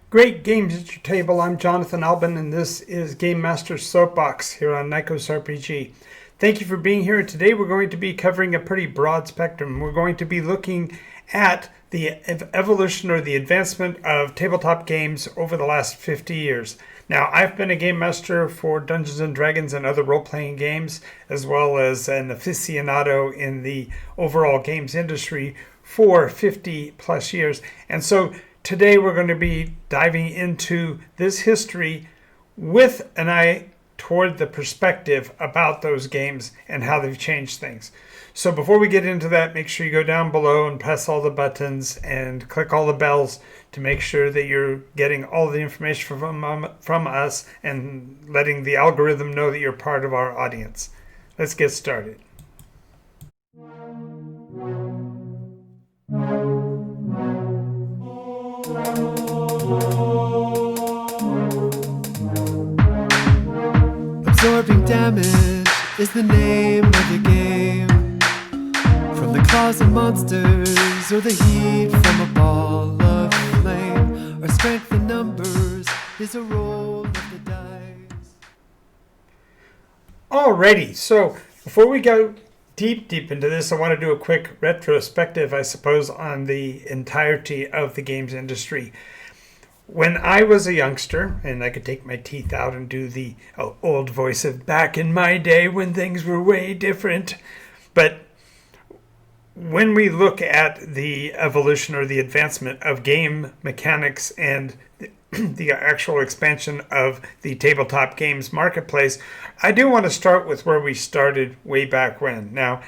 Great games at your table. I'm Jonathan Albin, and this is Game Master Soapbox here on NycosRPG. Thank you for being here. Today we're going to be covering a pretty broad spectrum. We're going to be looking at the evolution or the advancement of tabletop games over the last 50 years. Now, I've been a game master for Dungeons & Dragons and other role-playing games, as well as an aficionado in the overall games industry for 50 plus years. And so today we're going to be diving into this history with an eye toward the perspective about those games and how they've changed things. So before we get into that, make sure you go down below and press all the buttons and click all the bells to make sure that you're getting all the information from us and letting the algorithm know that you're part of our audience. Let's get started. Absorbing damage is the name of the game. From the claws of monsters or the heat from a ball of flame, or strength in numbers is a roll of the dice. Alrighty, so before we go deep into this, I want to do a quick retrospective, I suppose, on the entirety of the games industry. When I was a youngster, and I could take my teeth out and do the old voice of back in my day when things were way different, but when we look at the evolution or the advancement of game mechanics and the actual expansion of the tabletop games marketplace, I do want to start with where we started way back when. Now,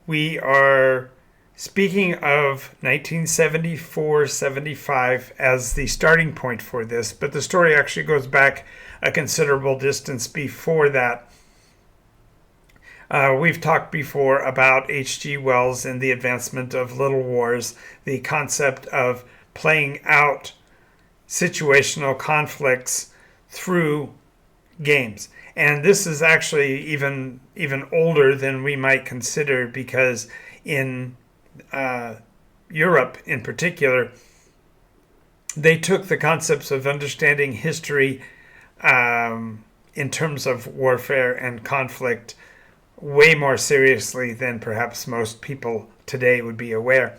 we are speaking of 1974-75 as the starting point for this, but the story actually goes back a considerable distance before that. We've talked before about H.G. Wells and the advancement of Little Wars, the concept of playing out situational conflicts through games. And this is actually even older than we might consider, because in Europe in particular, they took the concepts of understanding history in terms of warfare and conflict way more seriously than perhaps most people today would be aware.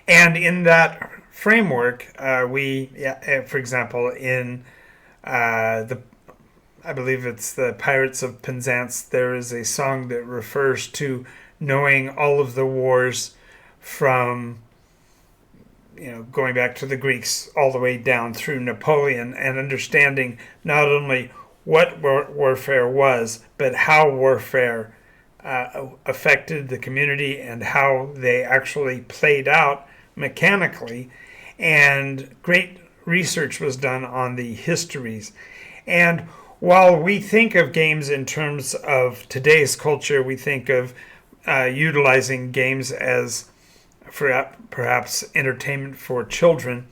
And in that framework, for example, in I believe it's the Pirates of Penzance, there is a song that refers to knowing all of the wars from, going back to the Greeks all the way down through Napoleon, and understanding not only what warfare was, but how warfare affected the community and how they actually played out mechanically. And great research was done on the histories. And while we think of games in terms of today's culture, we think of utilizing games as perhaps entertainment for children,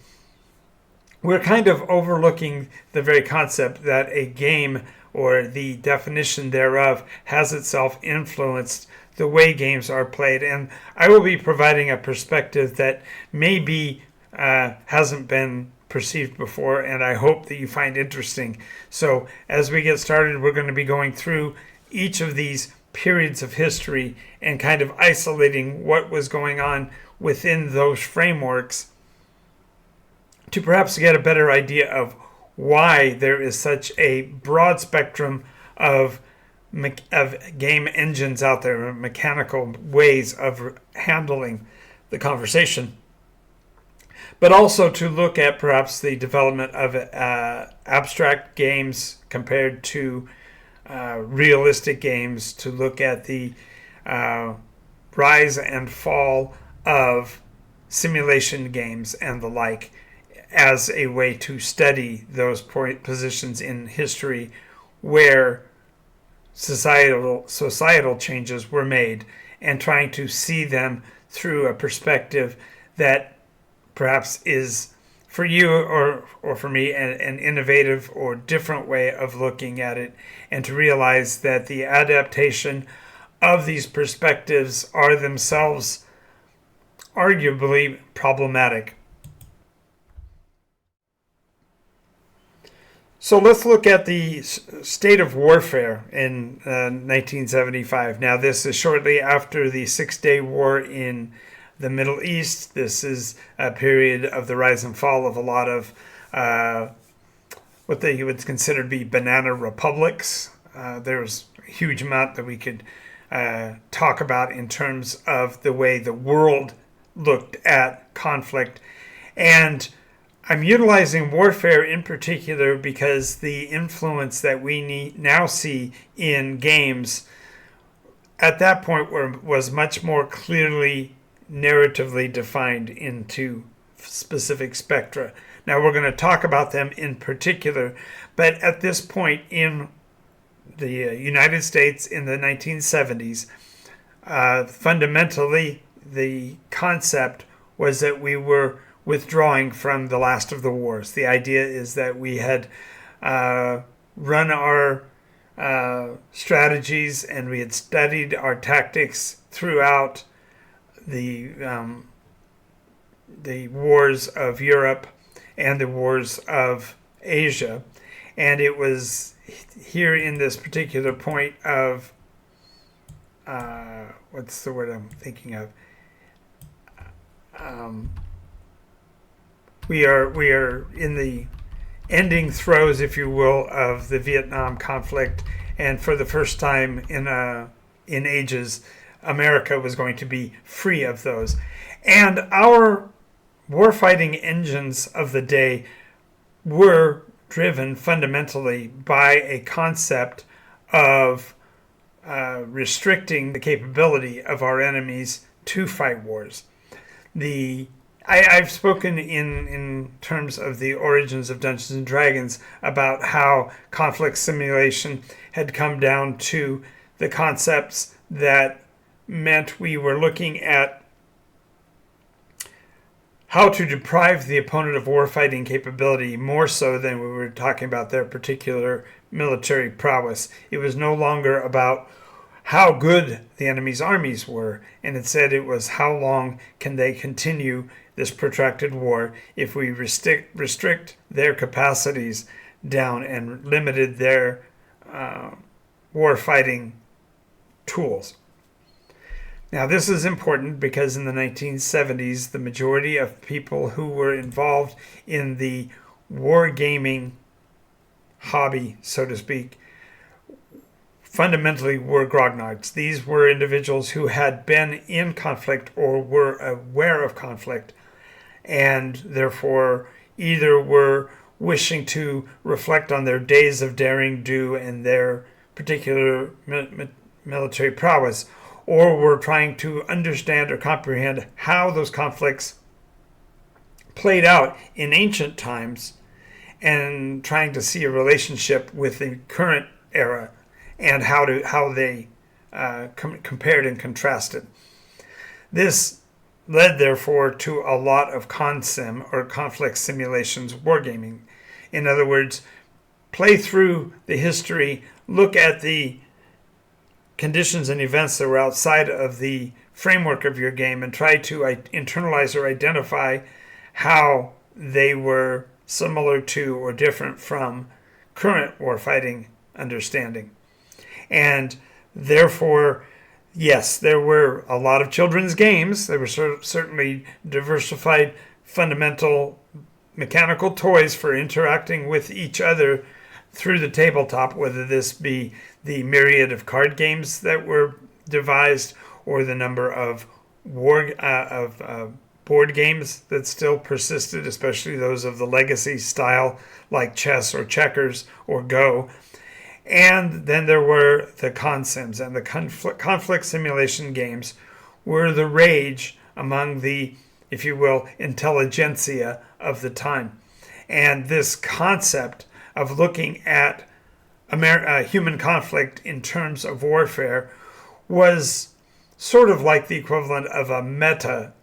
we're kind of overlooking the very concept that a game, or the definition thereof, has itself influenced the way games are played. And I will be providing a perspective that maybe hasn't been perceived before, and I hope that you find interesting. So as we get started, we're going to be going through each of these periods of history and kind of isolating what was going on within those frameworks, to perhaps get a better idea of why there is such a broad spectrum of game engines out there, mechanical ways of handling the conversation. But also to look at perhaps the development of abstract games compared to realistic games, to look at the rise and fall of simulation games and the like, as a way to study those positions in history where societal changes were made, and trying to see them through a perspective that perhaps is, for you or for me, an innovative or different way of looking at it, and to realize that the adaptation of these perspectives are themselves arguably problematic. So let's look at the state of warfare in 1975. Now, this is shortly after the Six-Day War in the Middle East. This is a period of the rise and fall of a lot of what they would consider to be banana republics. There's a huge amount that we could talk about in terms of the way the world looked at conflict. And I'm utilizing warfare in particular because the influence that we now see in games at that point was much more clearly narratively defined into specific spectra. Now we're going to talk about them in particular, but at this point in the United States in the 1970s, fundamentally the concept was that we were withdrawing from the last of the wars. The idea is that we had run our strategies and we had studied our tactics throughout the wars of Europe and the wars of Asia. And it was here in this particular point of, what's the word I'm thinking of? We are in the ending throes, if you will, of the Vietnam conflict, and for the first time in ages, America was going to be free of those. And our warfighting engines of the day were driven fundamentally by a concept of restricting the capability of our enemies to fight wars. I've spoken in terms of the origins of Dungeons and Dragons about how conflict simulation had come down to the concepts that meant we were looking at how to deprive the opponent of warfighting capability more so than we were talking about their particular military prowess. It was no longer about how good the enemy's armies were, and instead it was how long can they continue this protracted war if we restrict their capacities down and limited their war-fighting tools. Now, this is important because in the 1970s, the majority of people who were involved in the wargaming hobby, so to speak, fundamentally were grognards. These were individuals who had been in conflict or were aware of conflict and therefore either were wishing to reflect on their days of daring do and their particular military prowess, or were trying to understand or comprehend how those conflicts played out in ancient times and trying to see a relationship with the current era and how they compared and contrasted. This led, therefore, to a lot of consim, or conflict simulations, wargaming. In other words, play through the history, look at the conditions and events that were outside of the framework of your game, and try to internalize or identify how they were similar to or different from current warfighting understanding. And therefore, yes, there were a lot of children's games. There were certainly diversified, fundamental mechanical toys for interacting with each other through the tabletop, whether this be the myriad of card games that were devised or the number of board games that still persisted, especially those of the legacy style like chess or checkers or Go. And then there were the consims, and the conflict simulation games were the rage among the, if you will, intelligentsia of the time. And this concept of looking at human conflict in terms of warfare was sort of like the equivalent of a meta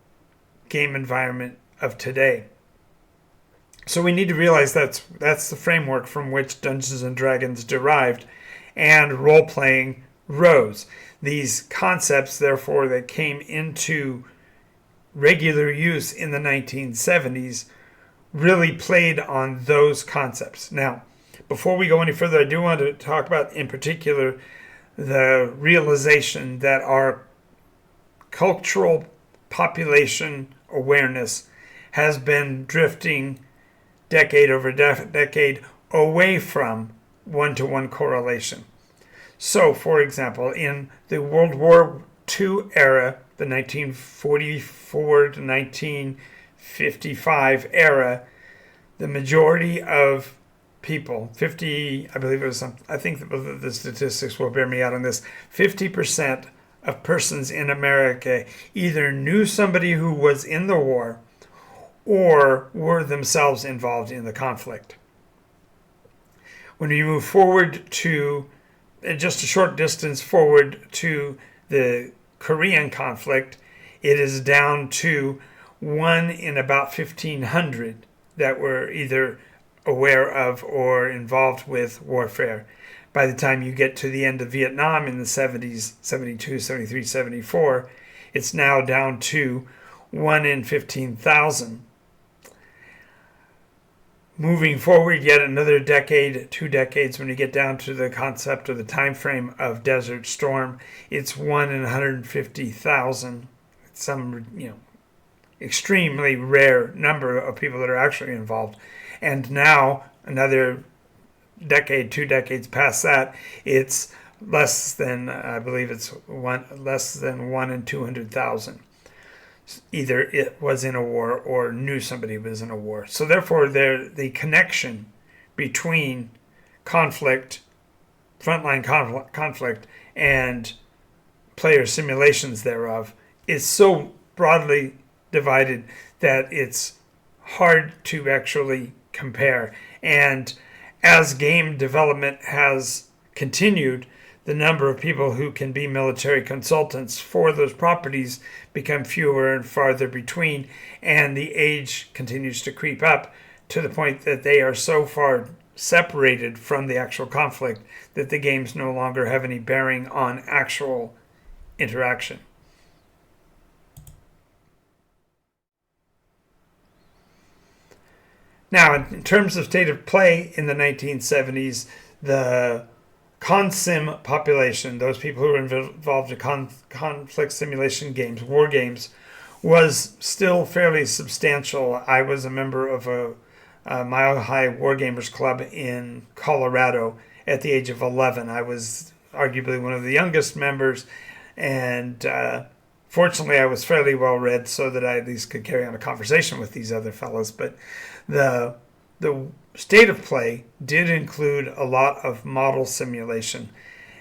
game environment of today. So we need to realize that's the framework from which Dungeons and Dragons derived and role-playing rose. These concepts, therefore, that came into regular use in the 1970s really played on those concepts. Now, before we go any further, I do want to talk about, in particular, the realization that our cultural population awareness has been drifting decade over decade away from one-to-one correlation. So, for example, in the World War II era, the 1944 to 1955 era, the majority of people, 50, I believe it was, I think the statistics will bear me out on this, 50% of persons in America either knew somebody who was in the war or were themselves involved in the conflict. When you move forward to just a short distance forward to the Korean conflict, it is down to 1 in about 1,500 that were either aware of or involved with warfare. By the time you get to the end of Vietnam in the 70s, 72, 73, 74, it's now down to 1 in 15,000. Moving forward yet another decade, 2 decades, when you get down to the concept of the time frame of Desert Storm, it's 1 in 150,000. Some, extremely rare number of people that are actually involved. And now, another decade, 2 decades past that, it's less than, I believe it's less than 1 in 200,000. Either it was in a war or knew somebody was in a war. So therefore, the connection between conflict, frontline conflict, and player simulations thereof is so broadly divided that it's hard to actually compare. And as game development has continued, the number of people who can be military consultants for those properties become fewer and farther between, and the age continues to creep up to the point that they are so far separated from the actual conflict that the games no longer have any bearing on actual interaction. Now, in terms of state of play in the 1970s, the consim population, those people who were involved in conflict simulation games, war games, was still fairly substantial. I was a member of a Mile High Wargamers Club in Colorado at the age of 11. I was arguably one of the youngest members, and fortunately I was fairly well read so that I at least could carry on a conversation with these other fellows. But the state of play did include a lot of model simulation.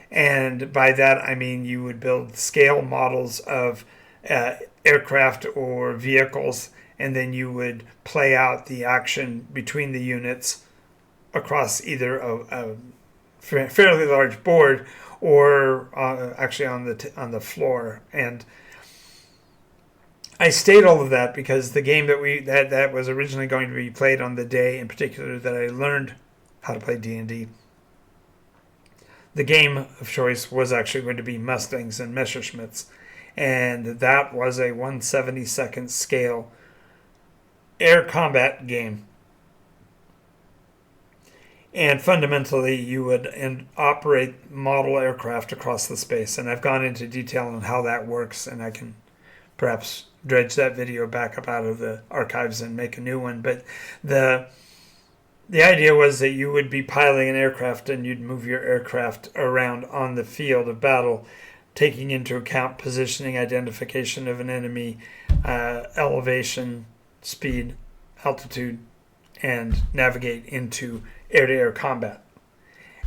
And by that, I mean you would build scale models of aircraft or vehicles, and then you would play out the action between the units across either a fairly large board or actually on the floor. And I state all of that because the game that was originally going to be played on the day in particular that I learned how to play D&D, the game of choice was actually going to be Mustangs and Messerschmitts, and that was a 1/72 scale air combat game. And fundamentally, you would operate model aircraft across the space, and I've gone into detail on how that works, and I can perhaps dredge that video back up out of the archives and make a new one. But the idea was that you would be piloting an aircraft and you'd move your aircraft around on the field of battle, taking into account positioning, identification of an enemy, elevation, speed, altitude, and navigate into air-to-air combat.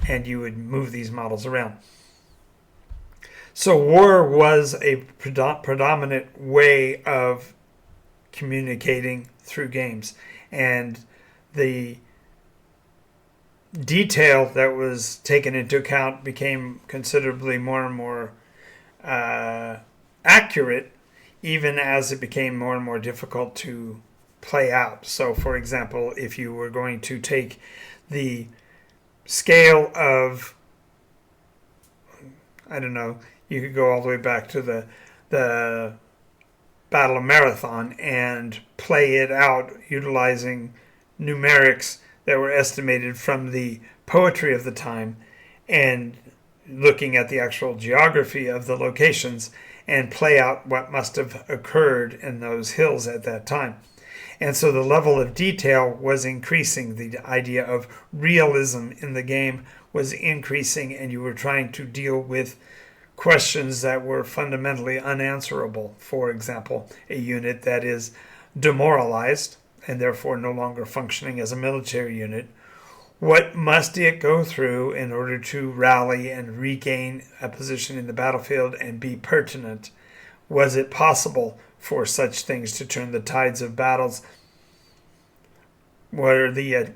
And you would move these models around. So war was a predominant way of communicating through games. And the detail that was taken into account became considerably more and more accurate, even as it became more and more difficult to play out. So, for example, if you were going to take the scale of, you could go all the way back to the Battle of Marathon and play it out utilizing numerics that were estimated from the poetry of the time and looking at the actual geography of the locations and play out what must have occurred in those hills at that time. And so the level of detail was increasing. The idea of realism in the game was increasing, and you were trying to deal with questions that were fundamentally unanswerable. For example, a unit that is demoralized and therefore no longer functioning as a military unit. What must it go through in order to rally and regain a position in the battlefield and be pertinent? Was it possible for such things to turn the tides of battles? What are the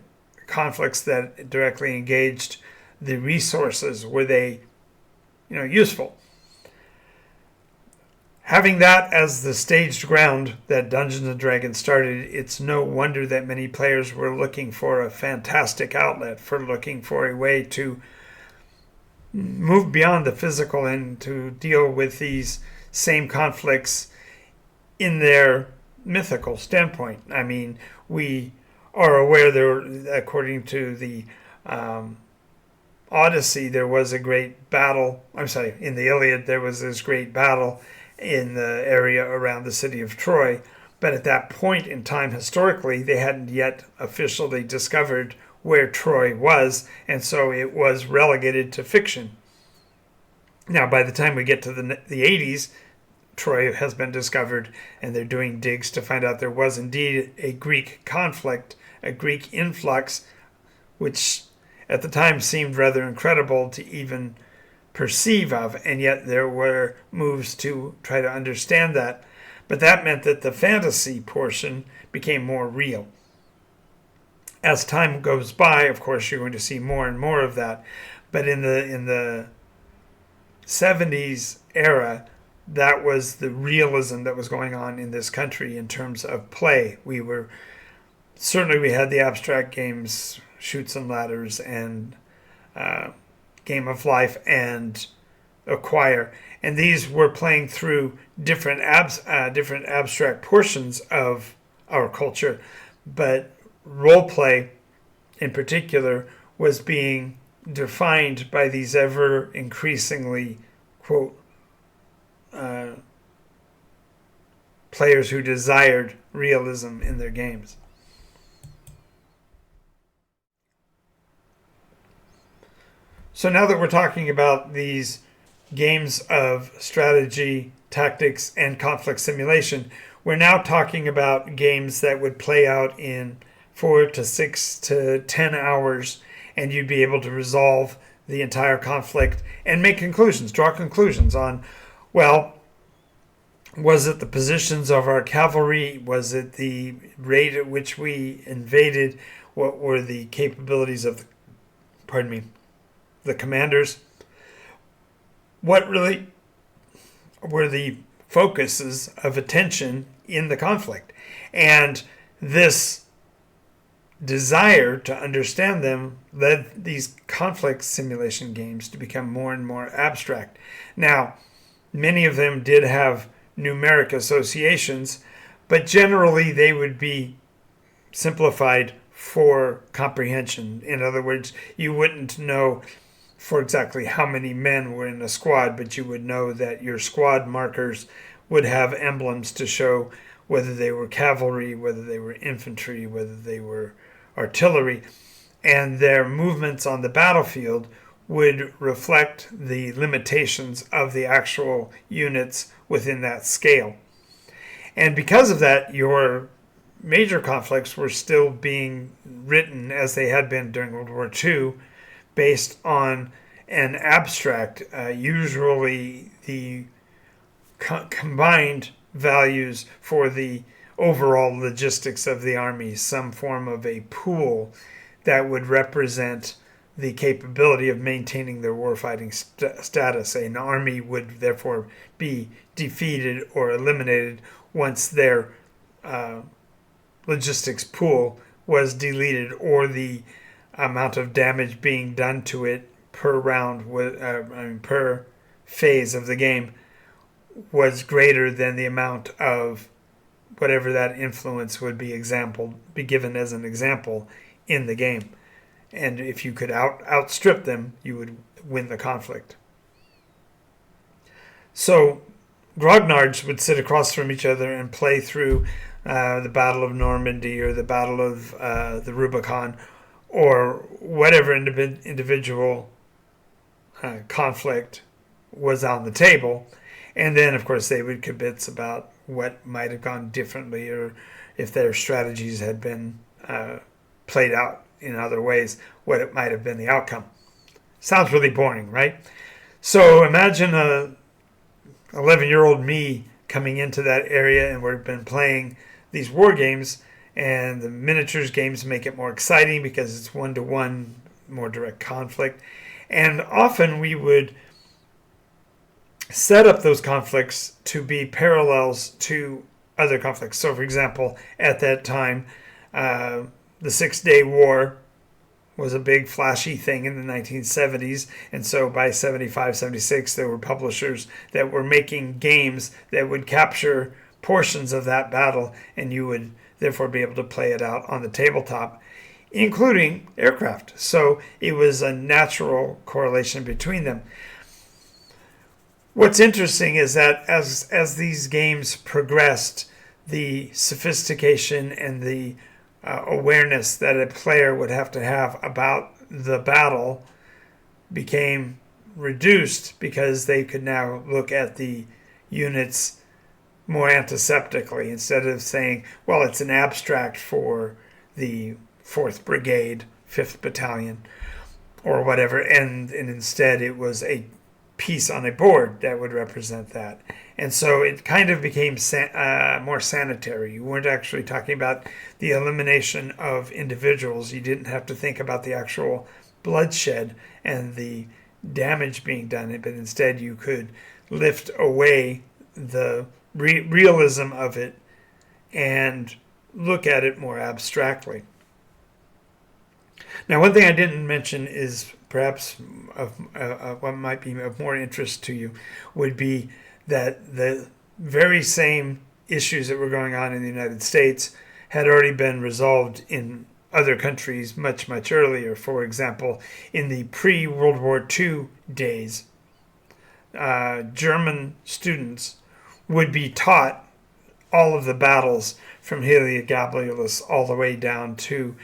conflicts that directly engaged the resources? Were they, useful? Having that as the staged ground that Dungeons and Dragons started, it's no wonder that many players were looking for a fantastic outlet, for looking for a way to move beyond the physical and to deal with these same conflicts in their mythical standpoint. I mean, we are aware there, according to the Odyssey, there was a great battle. In the Iliad, there was this great battle in the area around the city of Troy. But at that point in time, historically, they hadn't yet officially discovered where Troy was, and so it was relegated to fiction. Now, by the time we get to the 80s, Troy has been discovered, and they're doing digs to find out there was indeed a Greek conflict, a Greek influx, which at the time seemed rather incredible to even perceive of, and yet there were moves to try to understand that. But that meant that the fantasy portion became more real. As time goes by, of course, you're going to see more and more of that. But in the 70s era, that was the realism that was going on in this country in terms of play. We had the abstract games, Chutes and Ladders, and Game of Life, and Acquire, and these were playing through different abstract portions of our culture, but role play in particular was being defined by these ever increasingly quote players who desired realism in their games. So now that we're talking about these games of strategy, tactics, and conflict simulation, we're now talking about games that would play out in 4 to 6 to 10 hours, and you'd be able to resolve the entire conflict and make conclusions, draw conclusions on, well, was it the positions of our cavalry? Was it the rate at which we invaded? What were the capabilities of the commanders? What really were the focuses of attention in the conflict? And this desire to understand them led these conflict simulation games to become more and more abstract. Now, many of them did have numeric associations, but generally they would be simplified for comprehension. In other words, you wouldn't know for exactly how many men were in a squad, but you would know that your squad markers would have emblems to show whether they were cavalry, whether they were infantry, whether they were artillery, and their movements on the battlefield would reflect the limitations of the actual units within that scale. And because of that, your major conflicts were still being written as they had been during World War II, based on an abstract, usually the combined values for the overall logistics of the army, some form of a pool that would represent the capability of maintaining their warfighting status. An army would therefore be defeated or eliminated once their logistics pool was deleted, or the amount of damage being done to it per round, per phase of the game, was greater than the amount of whatever that influence would be given as an example in the game. And if you could outstrip them, you would win the conflict. So grognards would sit across from each other and play through the Battle of Normandy or the Battle of the Rubicon or whatever individual conflict was on the table. And then, of course, they would kibitz about what might have gone differently or if their strategies had been played out in other ways, what it might have been the outcome. Sounds really boring, right? So imagine a 11-year-old me coming into that area, and we've been playing these war games, and the miniatures games make it more exciting because it's one-to-one, more direct conflict. And often we would set up those conflicts to be parallels to other conflicts. So, for example, at that time, the 6-Day War was a big flashy thing in the 1970s, and so by 75, 76, there were publishers that were making games that would capture portions of that battle, and you would therefore be able to play it out on the tabletop, including aircraft. So it was a natural correlation between them. What's interesting is that as these games progressed, the sophistication and the awareness that a player would have to have about the battle became reduced because they could now look at the units more antiseptically instead of saying, well, it's an abstract for the 4th Brigade, 5th Battalion, or whatever, and instead it was a piece on a board that would represent that. And so it kind of became more sanitary. You weren't actually talking about the elimination of individuals. You didn't have to think about the actual bloodshed and the damage being done, but instead you could lift away the realism of it and look at it more abstractly. Now, one thing I didn't mention is perhaps what might be of more interest to you would be that the very same issues that were going on in the United States had already been resolved in other countries much, much earlier. For example, in the pre-World War II days, German students would be taught all of the battles from Heliogabalus all the way down to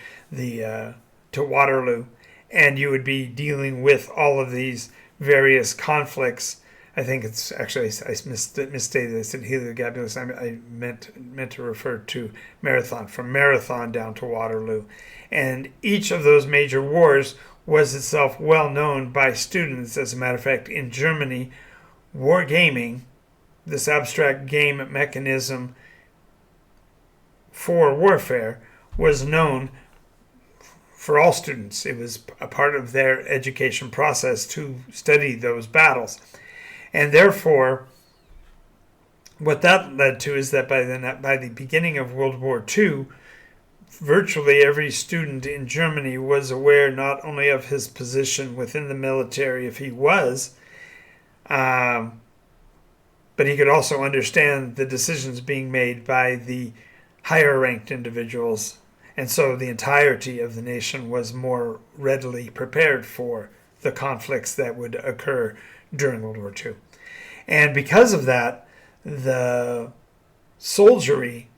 to Waterloo, and you would be dealing with all of these various conflicts. I think it's actually, I misstated this in Heliogabalus. I meant to refer to Marathon, from Marathon down to Waterloo. And each of those major wars was itself well known by students. As a matter of fact, in Germany, wargaming, this abstract game mechanism for warfare, was known for all students. It was a part of their education process to study those battles. And therefore, what that led to is that by the beginning of World War II, virtually every student in Germany was aware not only of his position within the military, if he was, but he could also understand the decisions being made by the higher ranked individuals. And so the entirety of the nation was more readily prepared for the conflicts that would occur during World War II. And because of that, the soldiery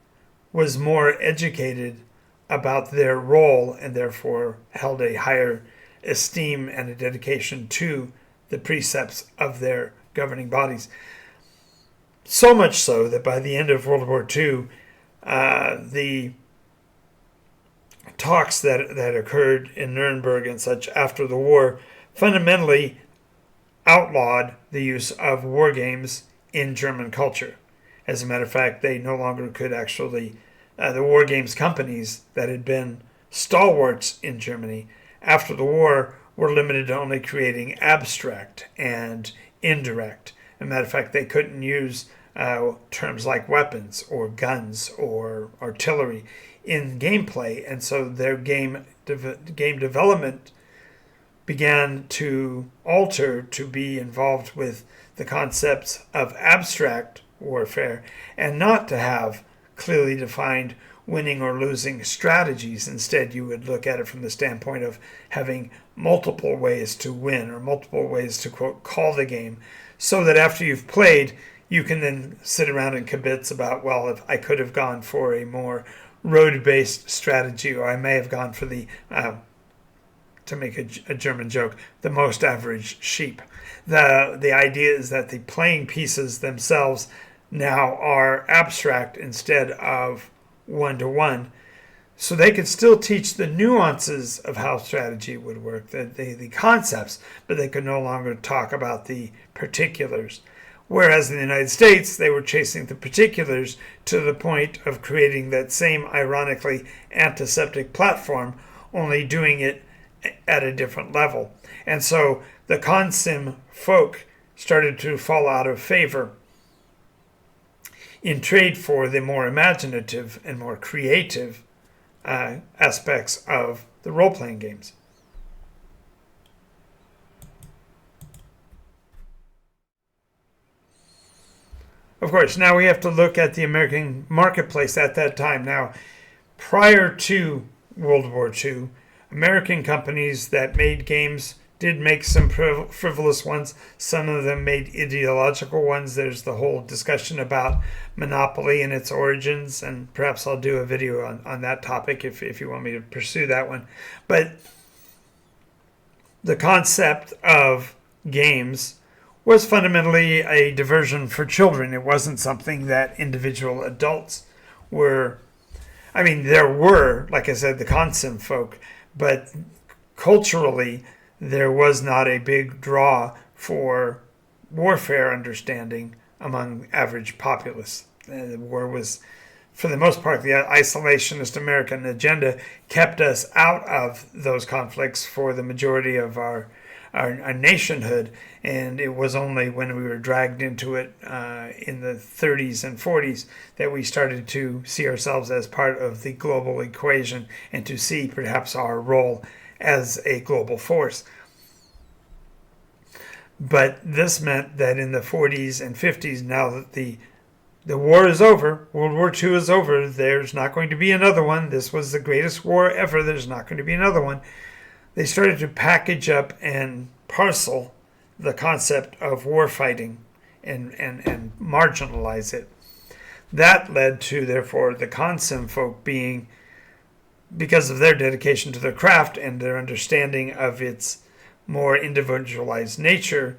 was more educated about their role and therefore held a higher esteem and a dedication to the precepts of their governing bodies. So much so that by the end of World War II, the talks that occurred in Nuremberg and such after the war fundamentally outlawed the use of war games in German culture. As a matter of fact, they no longer could actually, the war games companies that had been stalwarts in Germany after the war were limited to only creating abstract and indirect. As a matter of fact, they couldn't use terms like weapons or guns or artillery in gameplay, and so their game development began to alter to be involved with the concepts of abstract warfare and not to have clearly defined winning or losing strategies. Instead, you would look at it from the standpoint of having multiple ways to win or multiple ways to, quote, call the game, so that after you've played, you can then sit around and kibitz about, well, if I could have gone for a more road-based strategy, or I may have gone for the, to make a German joke, the most average sheep. The idea is that the playing pieces themselves now are abstract instead of one-to-one, so they could still teach the nuances of how strategy would work, the concepts, but they could no longer talk about the particulars. Whereas in the United States, they were chasing the particulars to the point of creating that same, ironically, antiseptic platform, only doing it at a different level. And so the consim folk started to fall out of favor in trade for the more imaginative and more creative aspects of the role-playing games. Of course, now we have to look at the American marketplace at that time. Now, prior to World War II, American companies that made games did make some frivolous ones. Some of them made ideological ones. There's the whole discussion about monopoly and its origins, and perhaps I'll do a video on that topic if you want me to pursue that one. But the concept of games was fundamentally a diversion for children. It wasn't something that individual adults were. I mean, there were, like I said, the consim folk, but culturally, there was not a big draw for warfare understanding among average populace. The war was, for the most part, the isolationist American agenda kept us out of those conflicts for the majority of our nationhood, and it was only when we were dragged into it in the 30s and 40s that we started to see ourselves as part of the global equation and to see perhaps our role as a global force. But this meant that in the 40s and 50s, now that the war is over, World War II is over, there's not going to be another one. This was the greatest war ever. There's not going to be another one. They started to package up and parcel the concept of war fighting and marginalize it. That led to, therefore, the consim folk being, because of their dedication to their craft and their understanding of its more individualized nature,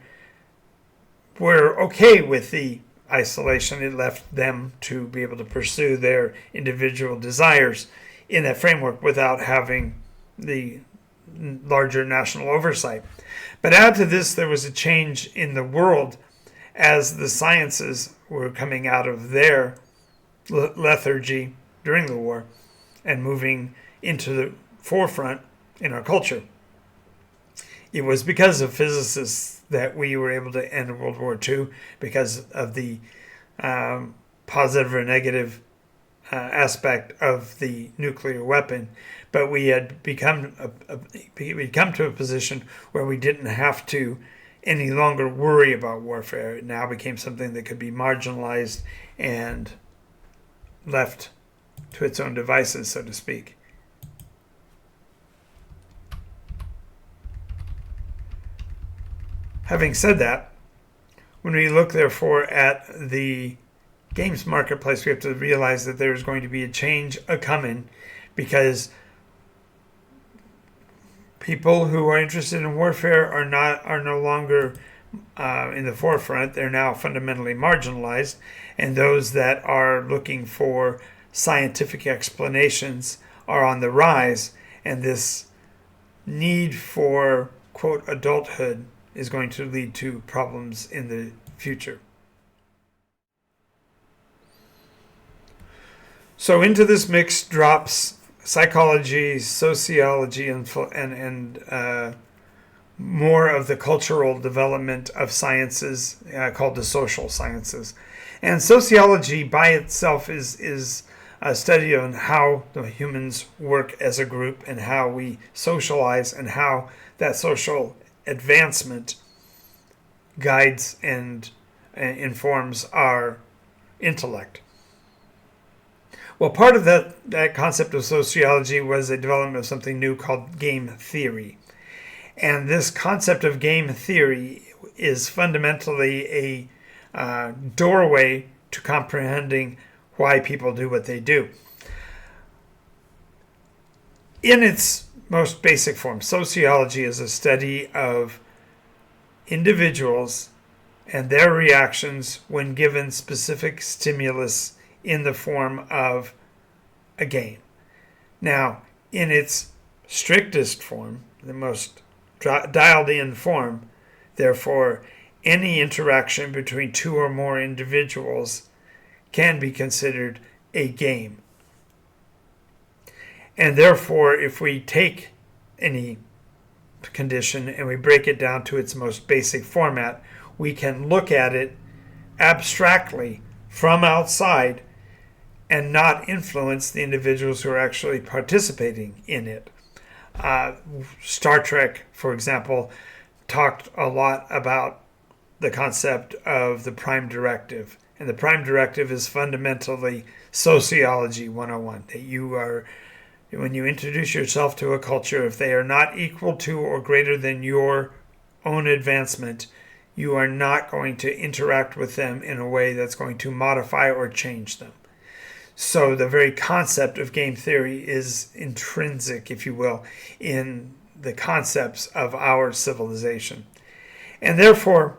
were okay with the isolation. It left them to be able to pursue their individual desires in that framework without having the larger national oversight. But add to this, there was a change in the world as the sciences were coming out of their lethargy during the war and moving into the forefront in our culture. It was because of physicists that we were able to end World War II, because of the positive or negative aspect of the nuclear weapon. But we had we'd come to a position where we didn't have to any longer worry about warfare. It now became something that could be marginalized and left to its own devices, so to speak. Having said that, when we look, therefore, at the games marketplace, we have to realize that there's going to be a change a-coming, because people who are interested in warfare are no longer in the forefront. They're now fundamentally marginalized, and those that are looking for scientific explanations are on the rise, and this need for, quote, adulthood is going to lead to problems in the future. So into this mix drops psychology, sociology, and more of the cultural development of sciences called the social sciences. And sociology by itself is a study on how the humans work as a group and how we socialize and how that social advancement guides and informs our intellect. Well, part of that concept of sociology was a development of something new called game theory. And this concept of game theory is fundamentally a doorway to comprehending why people do what they do. In its most basic form, sociology is a study of individuals and their reactions when given specific stimulus in the form of a game. Now, in its strictest form, the most dialed in form, therefore, any interaction between two or more individuals can be considered a game. And therefore, if we take any condition and we break it down to its most basic format, we can look at it abstractly from outside and not influence the individuals who are actually participating in it. Star Trek, for example, talked a lot about the concept of the prime directive. And the prime directive is fundamentally sociology 101, that you are, when you introduce yourself to a culture, if they are not equal to or greater than your own advancement, you are not going to interact with them in a way that's going to modify or change them. So the very concept of game theory is intrinsic, if you will, in the concepts of our civilization. And therefore,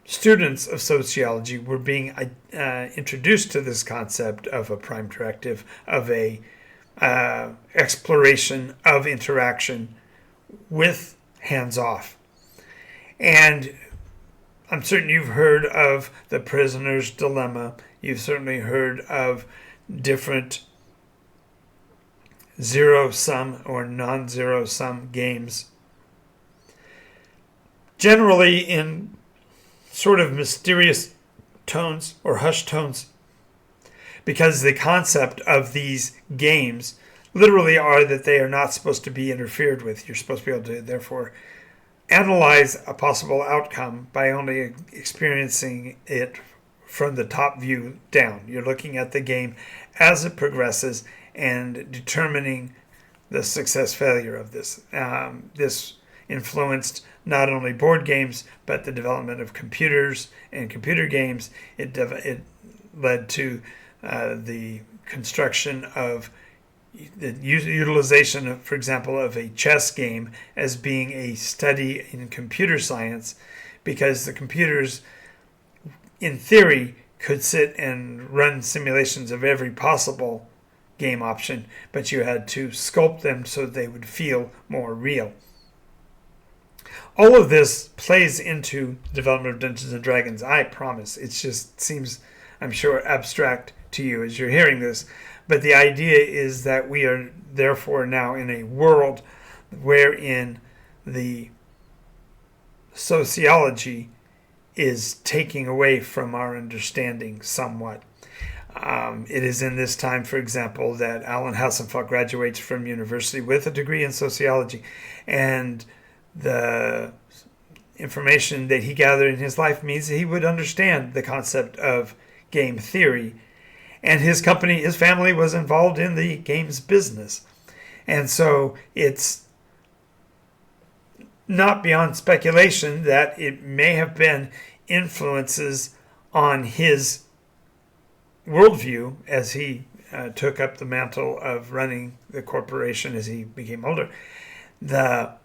students of sociology were being introduced to this concept of a prime directive, of a exploration of interaction with hands-off. And I'm certain you've heard of the prisoner's dilemma. You've certainly heard of different zero-sum or non-zero-sum games. Generally in sort of mysterious tones or hushed tones, because the concept of these games literally are that they are not supposed to be interfered with. You're supposed to be able to, therefore, analyze a possible outcome by only experiencing it from the top view down. You're looking at the game as it progresses and determining the success-failure of this. This influenced not only board games, but the development of computers and computer games. It led to the construction of the utilization, for example, of a chess game as being a study in computer science, because the computers, in theory, could sit and run simulations of every possible game option, but you had to sculpt them so they would feel more real. All of this plays into the development of Dungeons & Dragons, I promise. It just seems, I'm sure, abstract to you as you're hearing this. But the idea is that we are therefore now in a world wherein the sociology is taking away from our understanding somewhat. It is in this time, for example, that Alan Hassenfeld graduates from university with a degree in sociology, and the information that he gathered in his life means that he would understand the concept of game theory. And his company, his family was involved in the games business. And so it's not beyond speculation that it may have been influences on his worldview as he took up the mantle of running the corporation as he became older. The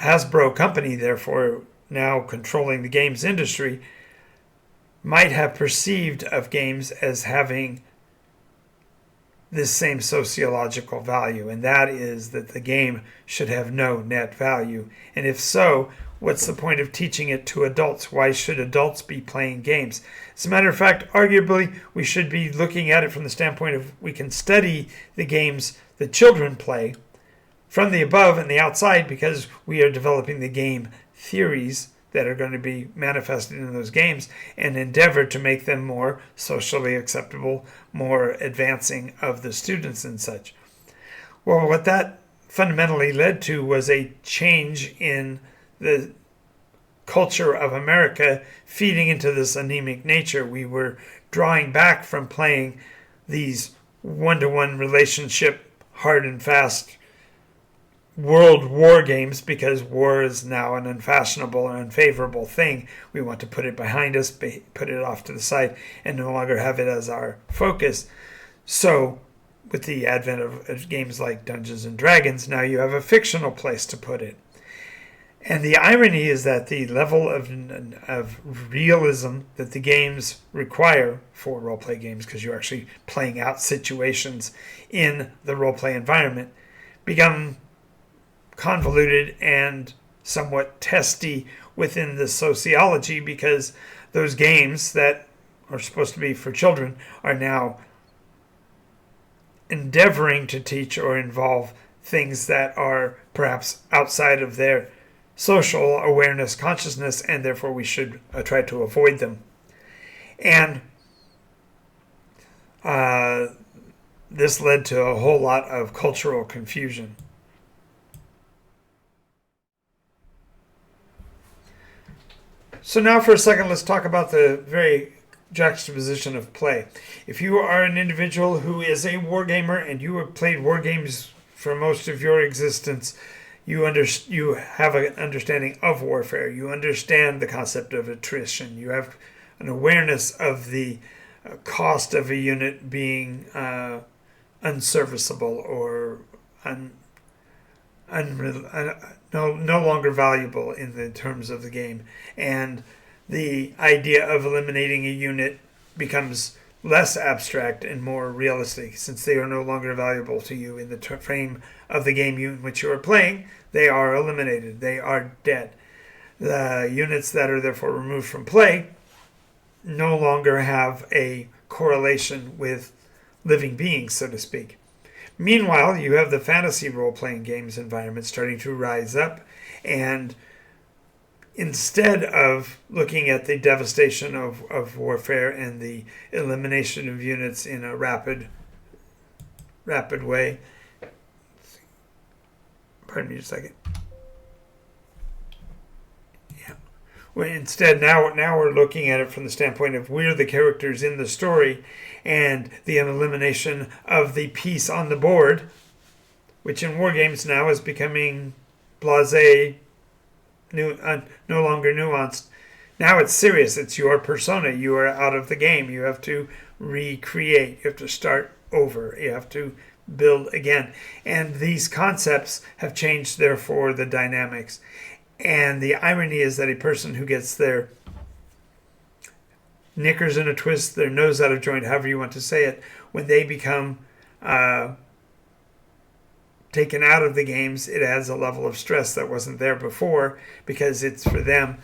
Hasbro company, therefore, now controlling the games industry, might have perceived of games as having this same sociological value, and that is that the game should have no net value. And if so, what's the point of teaching it to adults? Why should adults be playing games? As a matter of fact, arguably, we should be looking at it from the standpoint of we can study the games that children play from the above and the outside, because we are developing the game theories that are going to be manifested in those games and endeavor to make them more socially acceptable, more advancing of the students and such. Well, what that fundamentally led to was a change in the culture of America feeding into this anemic nature. We were drawing back from playing these one-to-one relationship, hard and fast world war games, because war is now an unfashionable and unfavorable thing. We want to put it behind us, put it off to the side, and no longer have it as our focus. So with the advent of games like Dungeons and Dragons, now you have a fictional place to put it. And the irony is that the level of realism that the games require for role-play games, because you're actually playing out situations in the role-play environment, become convoluted and somewhat testy within the sociology, because those games that are supposed to be for children are now endeavoring to teach or involve things that are perhaps outside of their social awareness, consciousness, and therefore we should try to avoid them. And this led to a whole lot of cultural confusion. So now for a second, let's talk about the very juxtaposition of play. If you are an individual who is a wargamer and you have played war games for most of your existence, you have an understanding of warfare. You understand the concept of attrition. You have an awareness of the cost of a unit being unserviceable or no longer valuable in the terms of the game. And the idea of eliminating a unit becomes less abstract and more realistic, since they are no longer valuable to you in the frame of the game in which you are playing. They are eliminated. They are dead. The units that are therefore removed from play no longer have a correlation with living beings, so to speak. Meanwhile, you have the fantasy role-playing games environment starting to rise up, and instead of looking at the devastation of warfare and the elimination of units in a rapid way. Pardon me just a second. Yeah. Well, instead, now we're looking at it from the standpoint of we're the characters in the story, and the elimination of the piece on the board, which in war games now is becoming blasé, no longer nuanced. Now it's serious. It's your persona. You are out of the game. You have to recreate. You have to start over. You have to build again. And these concepts have changed, therefore, the dynamics. And the irony is that a person who gets their knickers in a twist, their nose out of joint, however you want to say it, when they become taken out of the games, it adds a level of stress that wasn't there before, because it's for them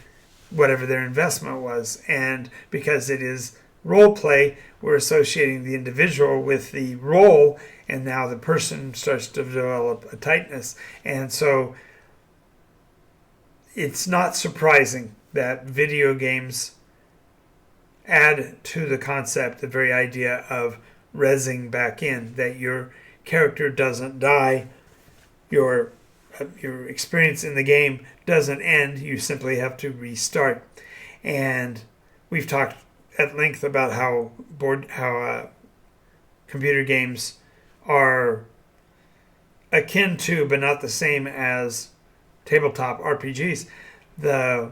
whatever their investment was. And because it is role play, we're associating the individual with the role, and now the person starts to develop a tightness. And so it's not surprising that video games add to the concept the very idea of rezzing back in, that your character doesn't die, your experience in the game doesn't end, you simply have to restart. And we've talked at length about how computer games are akin to, but not the same as, tabletop RPGs. The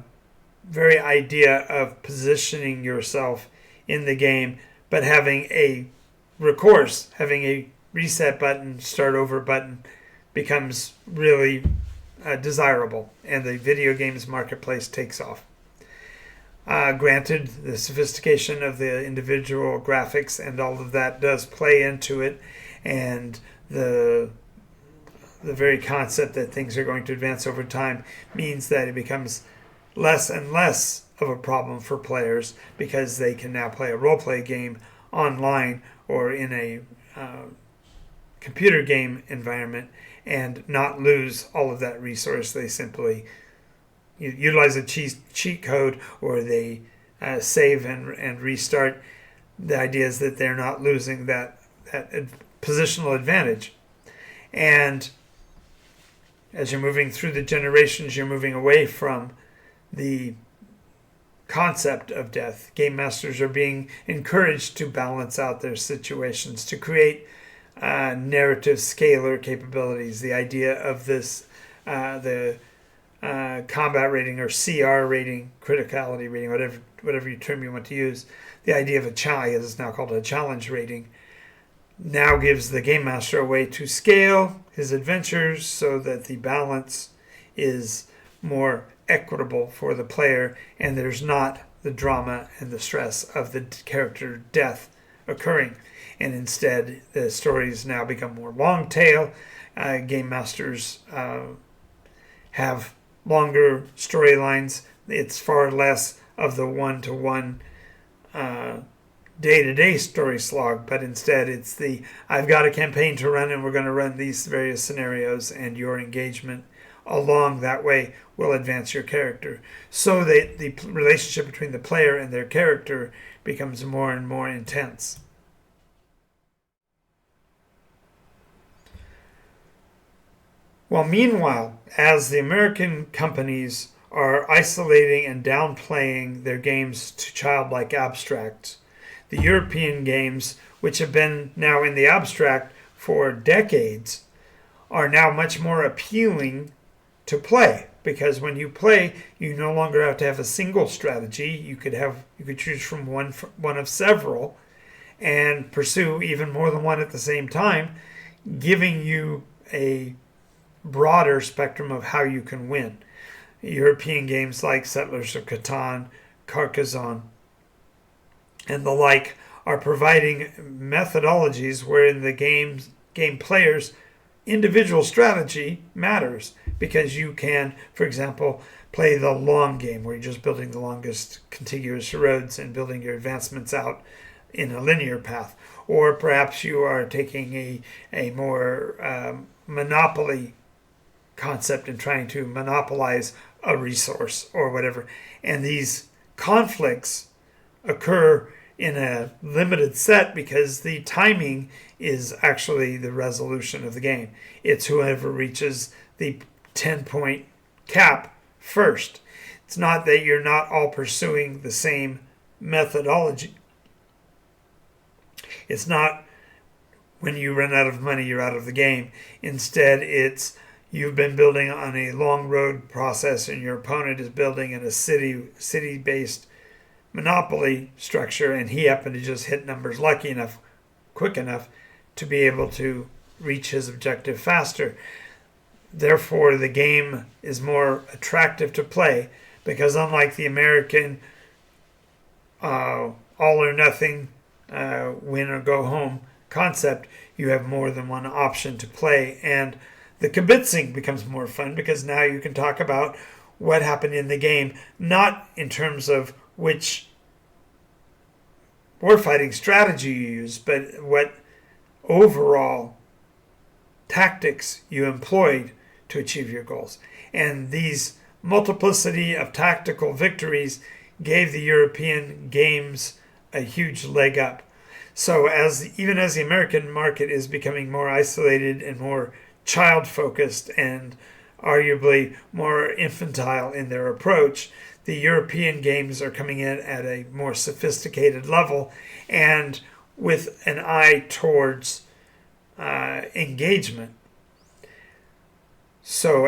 very idea of positioning yourself in the game, but having a recourse, having a reset button, start over button, becomes really desirable, and the video games marketplace takes off. Granted, the sophistication of the individual graphics and all of that does play into it, and the very concept that things are going to advance over time means that it becomes less and less of a problem for players, because they can now play a role-play game online or in a computer game environment and not lose all of that resource. They simply utilize a cheat code, or they save and restart. The idea is that they're not losing that positional advantage. And as you're moving through the generations, you're moving away from the concept of death. Game masters are being encouraged to balance out their situations, to create narrative scalar capabilities. The idea of this, the combat rating or CR rating, criticality rating, whatever term you want to use, the idea of a challenge, is now called a challenge rating, now gives the game master a way to scale his adventures so that the balance is more equitable for the player, and there's not the drama and the stress of the character death occurring. And instead, the stories now become more long tail. Game masters have longer storylines. It's far less of the one-to-one day-to-day story slog, but instead it's the I've got a campaign to run and we're going to run these various scenarios, and your engagement along that way will advance your character, so that the relationship between the player and their character becomes more and more intense. Well, meanwhile, as the American companies are isolating and downplaying their games to childlike abstracts, the European games, which have been now in the abstract for decades, are now much more appealing to play, because when you play, you no longer have to have a single strategy. You could choose from one of several and pursue even more than one at the same time, giving you a broader spectrum of how you can win. European games like Settlers of Catan, Carcassonne, and the like are providing methodologies wherein the game players' individual strategy matters, because you can, for example, play the long game where you're just building the longest contiguous roads and building your advancements out in a linear path. Or perhaps you are taking a more monopoly concept and trying to monopolize a resource or whatever. And these conflicts occur in a limited set because the timing is actually the resolution of the game. It's whoever reaches the 10-point cap first. It's not that you're not all pursuing the same methodology. It's not when you run out of money, you're out of the game. Instead, it's you've been building on a long road process and your opponent is building in a city-based monopoly structure, and he happened to just hit numbers quick enough to be able to reach his objective faster. Therefore, the game is more attractive to play, because unlike the American all or nothing, win or go home concept, you have more than one option to play, and the kibitzing becomes more fun because now you can talk about what happened in the game, not in terms of which warfighting strategy you use, but what overall tactics you employed to achieve your goals. And these multiplicity of tactical victories gave the European games a huge leg up. So even as the American market is becoming more isolated and more child-focused and arguably more infantile in their approach, the European games are coming in at a more sophisticated level and with an eye towards engagement. So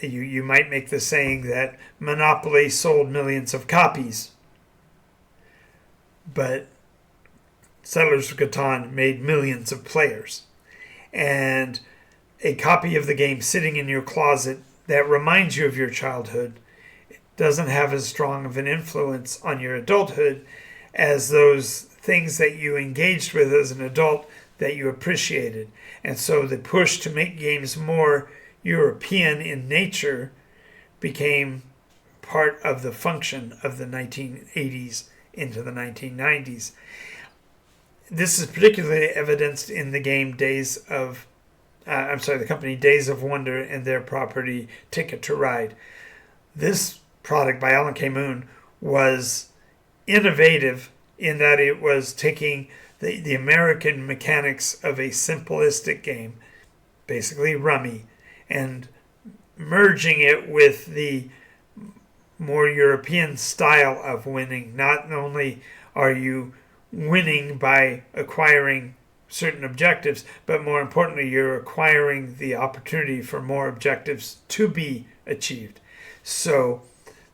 you might make the saying that Monopoly sold millions of copies, but Settlers of Catan made millions of players. And a copy of the game sitting in your closet that reminds you of your childhood doesn't have as strong of an influence on your adulthood as those things that you engaged with as an adult that you appreciated. And so the push to make games more European in nature became part of the function of the 1980s into the 1990s. This is particularly evidenced in the game the company Days of Wonder and their property Ticket to Ride. This product by Alan K. Moon was innovative in that it was taking the American mechanics of a simplistic game, basically rummy, and merging it with the more European style of winning. Not only are you winning by acquiring certain objectives, but more importantly, you're acquiring the opportunity for more objectives to be achieved. So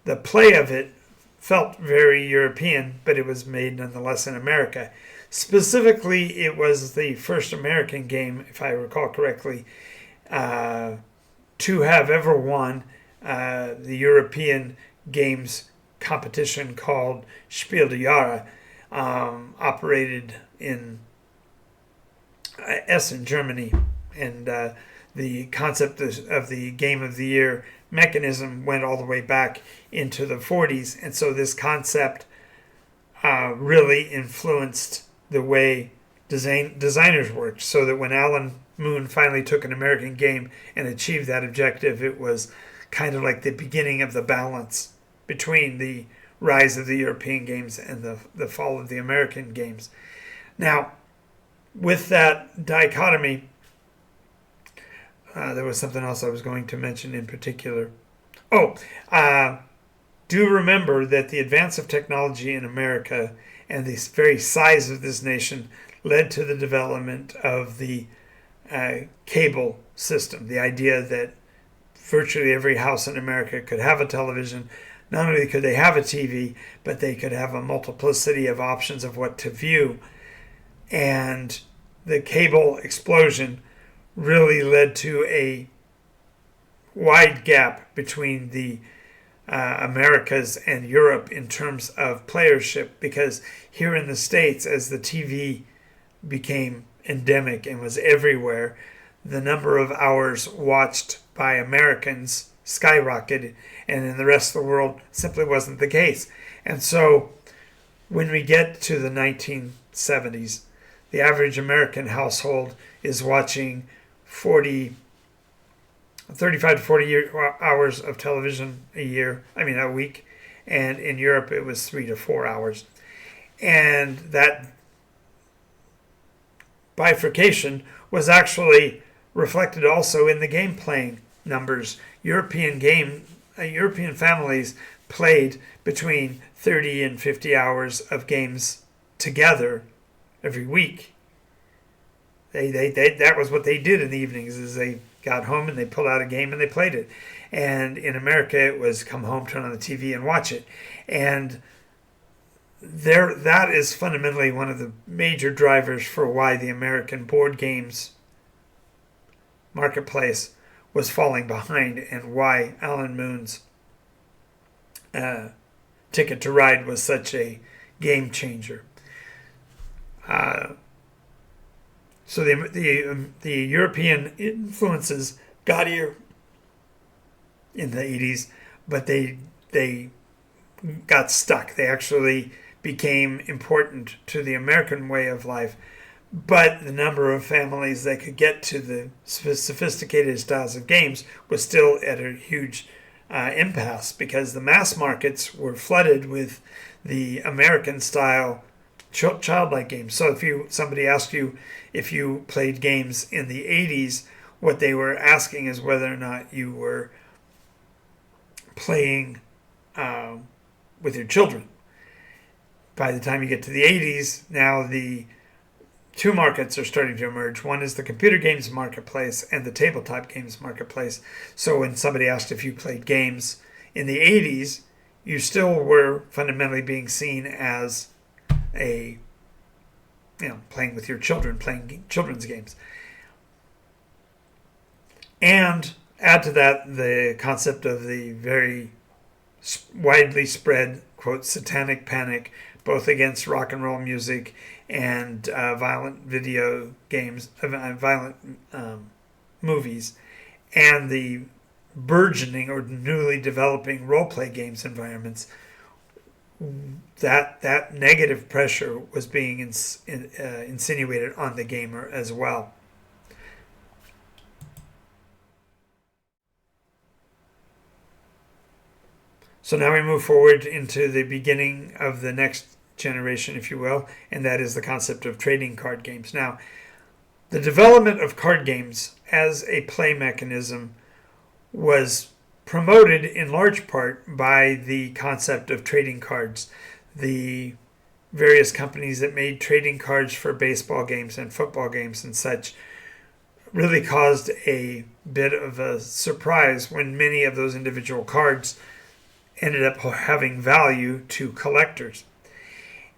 the play of it felt very European, but it was made nonetheless in America. Specifically, it was the first American game, if I recall correctly, to have ever won the European games competition called Spiel des Jahres, operated in Essen, Germany. And the concept of the Game of the Year mechanism went all the way back into the 40s. And so this concept really influenced the way designers worked, so that when Alan Moon finally took an American game and achieved that objective, it was kind of like the beginning of the balance between the rise of the European games and the fall of the American games. Now, with that dichotomy, there was something else I was going to mention in particular. Do remember that the advance of technology in America and the very size of this nation led to the development of the cable system. The idea that virtually every house in America could have a television. Not only could they have a TV, but they could have a multiplicity of options of what to view. And the cable explosion really led to a wide gap between the Americas and Europe in terms of playership, because here in the States, as the TV became endemic and was everywhere, the number of hours watched by Americans skyrocketed, and in the rest of the world simply wasn't the case. And so when we get to the 1970s, the average American household is watching 35 to 40 hours of television a week, and in Europe it was 3 to 4 hours. And that bifurcation was actually reflected also in the game playing numbers. European families played between 30 and 50 hours of games together every week. That was what they did in the evenings, is they got home and they pulled out a game and they played it. And in America, it was come home, turn on the TV, and watch it. And that is fundamentally one of the major drivers for why the American board games marketplace was falling behind, and why Alan Moon's Ticket to Ride was such a game changer. So the European influences got here in the 80s, but they got stuck. They actually became important to the American way of life, but the number of families that could get to the sophisticated styles of games was still at a huge impasse, because the mass markets were flooded with the American style childlike games. So if somebody asked you if you played games in the 80s, what they were asking is whether or not you were playing with your children. By the time you get to the 80s, now the two markets are starting to emerge. One is the computer games marketplace and the tabletop games marketplace. So when somebody asked if you played games in the 80s, you still were fundamentally being seen as playing with your children, playing children's games. And add to that the concept of the very widely spread, quote, satanic panic, both against rock and roll music and violent video games, violent movies, and the burgeoning or newly developing role-play games environments. That negative pressure was being insinuated on the gamer as well. So now we move forward into the beginning of the next generation, if you will, and that is the concept of trading card games. Now, the development of card games as a play mechanism was promoted in large part by the concept of trading cards. The various companies that made trading cards for baseball games and football games and such really caused a bit of a surprise when many of those individual cards ended up having value to collectors.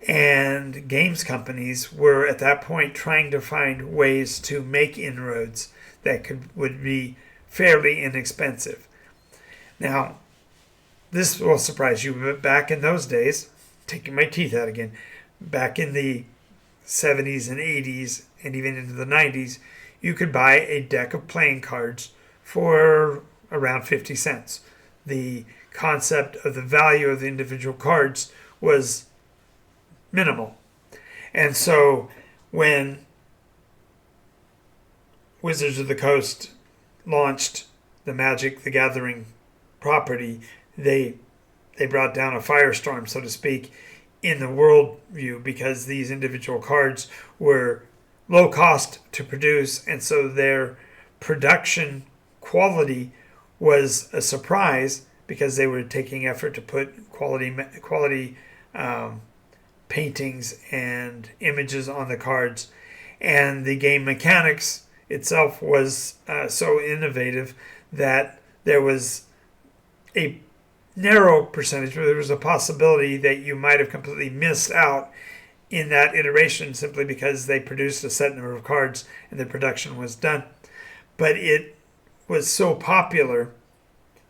And games companies were at that point trying to find ways to make inroads that would be fairly inexpensive. Now, this will surprise you, but back in those days, taking my teeth out again, back in the 70s and 80s and even into the 90s, you could buy a deck of playing cards for around 50 cents. The concept of the value of the individual cards was minimal. And so when Wizards of the Coast launched the Magic the Gathering property, they brought down a firestorm, so to speak, in the world view, because these individual cards were low cost to produce, and so their production quality was a surprise because they were taking effort to put quality paintings and images on the cards, and the game mechanics itself was so innovative that there was a narrow percentage where there was a possibility that you might have completely missed out in that iteration simply because they produced a set number of cards and the production was done. But it was so popular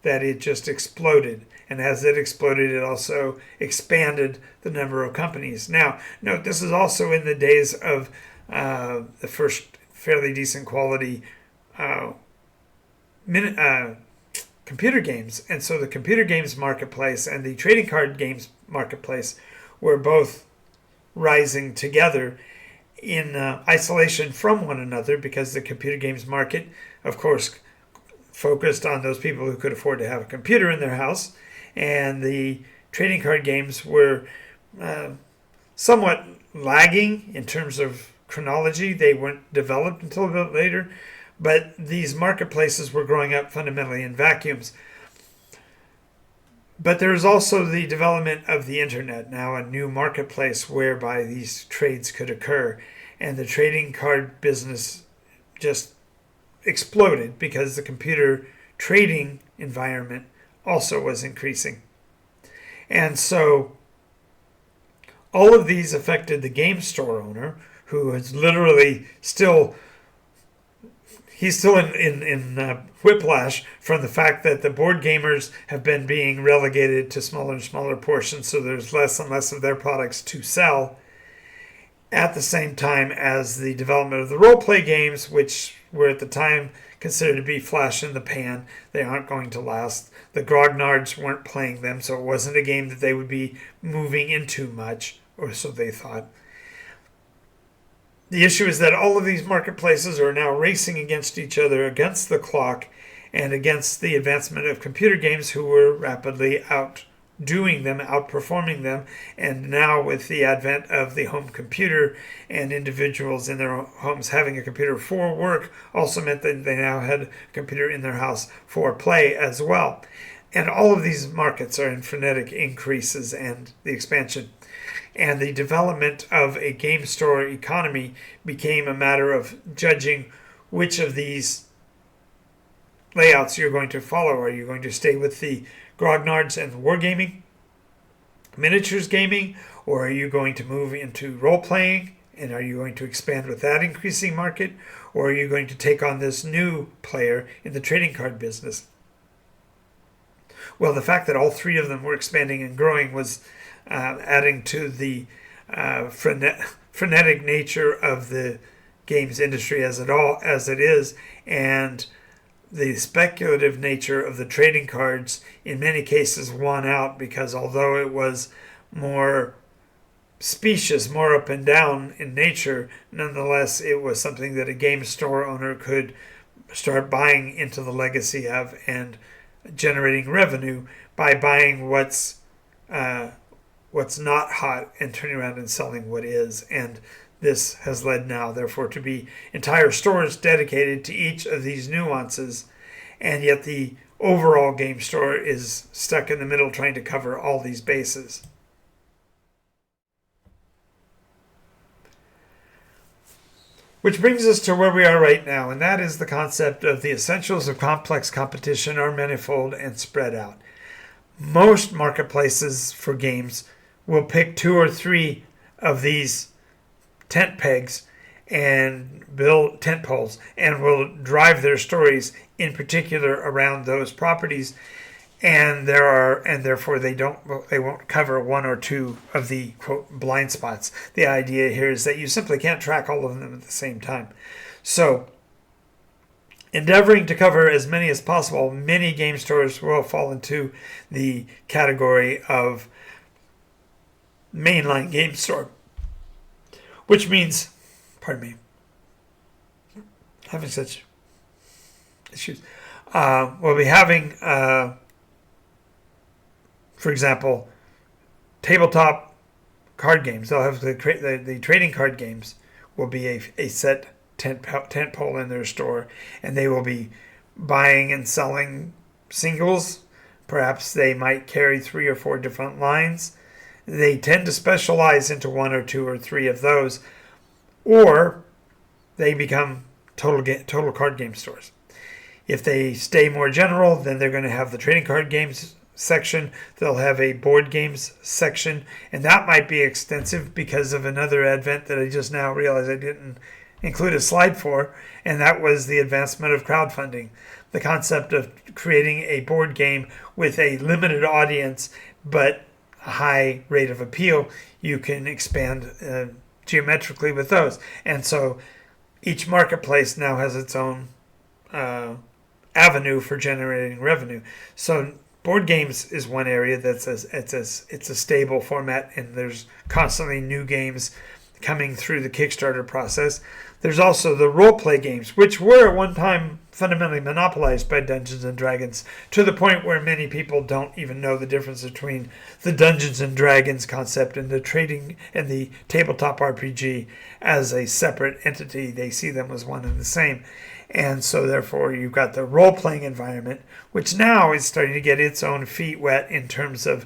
that it just exploded. And as it exploded, it also expanded the number of companies. Now, note, this is also in the days of the first fairly decent quality computer games. And so the computer games marketplace and the trading card games marketplace were both rising together in isolation from one another, because the computer games market, of course, focused on those people who could afford to have a computer in their house, and the trading card games were somewhat lagging in terms of chronology. They weren't developed until a bit later, but these marketplaces were growing up fundamentally in vacuums. But there is also the development of the internet, now a new marketplace whereby these trades could occur. And the trading card business just exploded because the computer trading environment also was increasing. And so all of these affected the game store owner, who is literally still in whiplash from the fact that the board gamers have been being relegated to smaller and smaller portions, so there's less and less of their products to sell, at the same time as the development of the role-play games, which were at the time considered to be flash in the pan. They aren't going to last. The grognards weren't playing them, so it wasn't a game that they would be moving into much, or so they thought. The issue is that all of these marketplaces are now racing against each other, against the clock, and against the advancement of computer games, who were rapidly outdoing them, outperforming them. And now with the advent of the home computer and individuals in their homes having a computer for work also meant that they now had a computer in their house for play as well. And all of these markets are in frenetic increases and the expansion. And the development of a game store economy became a matter of judging which of these layouts you're going to follow. Are you going to stay with the grognards and wargaming, miniatures gaming, or are you going to move into role-playing, and are you going to expand with that increasing market, or are you going to take on this new player in the trading card business? Well, the fact that all three of them were expanding and growing was adding to the frenetic nature of the games industry as it is, and the speculative nature of the trading cards in many cases won out, because although it was more specious, more up and down in nature, nonetheless it was something that a game store owner could start buying into the legacy of and generating revenue by buying what's not hot and turning around and selling what is. And this has led now, therefore, to be entire stores dedicated to each of these nuances. And yet the overall game store is stuck in the middle trying to cover all these bases. Which brings us to where we are right now, and that is the concept of the essentials of complex competition are manifold and spread out. Most marketplaces for games will pick 2 or 3 of these tent pegs and build tent poles and will drive their stories in particular around those properties, and therefore they won't cover 1 or 2 of the quote blind spots. The idea here is that you simply can't track all of them at the same time. So endeavoring to cover as many as possible, many game stores will fall into the category of mainline game store, which means, pardon me, having such issues. We'll be having, for example, tabletop card games. They'll have the trading card games will be a set tent pole in their store, and they will be buying and selling singles. Perhaps they might carry 3 or 4 different lines. They tend to specialize into 1 or 2 or 3 of those, or they become total card game stores. If they stay more general, then they're going to have the trading card games section. They'll have a board games section, and that might be extensive because of another advent that I just now realized I didn't include a slide for, and that was the advancement of crowdfunding. The concept of creating a board game with a limited audience but a high rate of appeal, you can expand geometrically with those. And so each marketplace now has its own avenue for generating revenue. So board games is one area it's a stable format, and there's constantly new games coming through the Kickstarter process. There's also the role-play games, which were at one time fundamentally monopolized by Dungeons & Dragons, to the point where many people don't even know the difference between the Dungeons & Dragons concept and the trading and the tabletop RPG as a separate entity. They see them as one and the same. And so therefore you've got the role-playing environment, which now is starting to get its own feet wet in terms of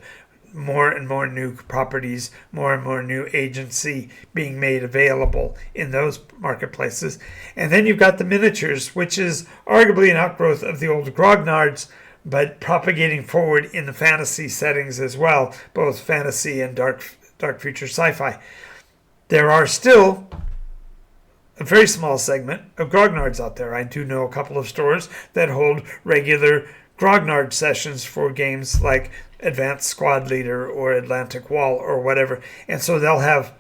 more and more new properties, more and more new agency being made available in those marketplaces. And then you've got the miniatures, which is arguably an outgrowth of the old grognards, but propagating forward in the fantasy settings as well, both fantasy and dark future sci-fi. There are still a very small segment of grognards out there. I do know a couple of stores that hold regular grognard sessions for games like Advanced Squad Leader or Atlantic Wall or whatever. And so they'll have,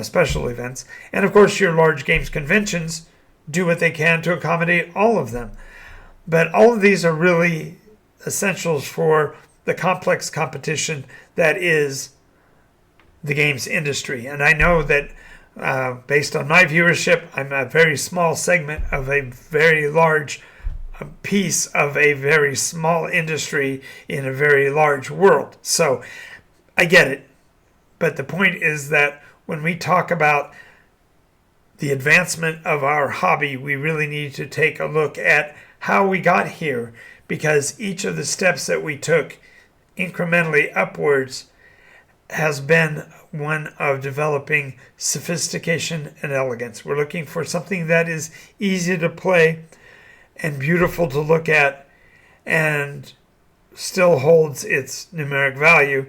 special events. And of course your large games conventions do what they can to accommodate all of them. But all of these are really essentials for the complex competition that is the games industry. And I know that based on my viewership, I'm a very small segment of a very large piece of a very small industry in a very large world. So I get it. But the point is that when we talk about the advancement of our hobby, we really need to take a look at how we got here, because each of the steps that we took incrementally upwards has been one of developing sophistication and elegance. We're looking for something that is easy to play and beautiful to look at and still holds its numeric value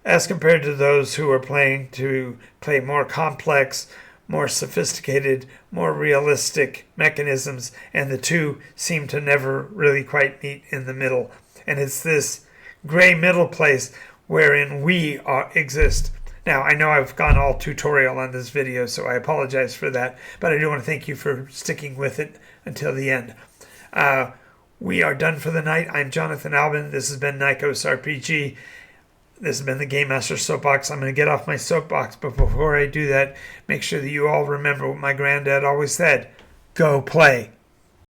as compared to those who are playing to play more complex, more sophisticated, more realistic mechanisms, and the two seem to never really quite meet in the middle. And it's this gray middle place wherein we exist. Now, I know I've gone all tutorial on this video, so I apologize for that, but I do want to thank you for sticking with it until the end. We are done for the night. I'm Jonathan Albin. This has been NycosRPG. This has been the Game Master Soapbox. I'm going to get off my soapbox, but before I do that, make sure that you all remember what my granddad always said: go play.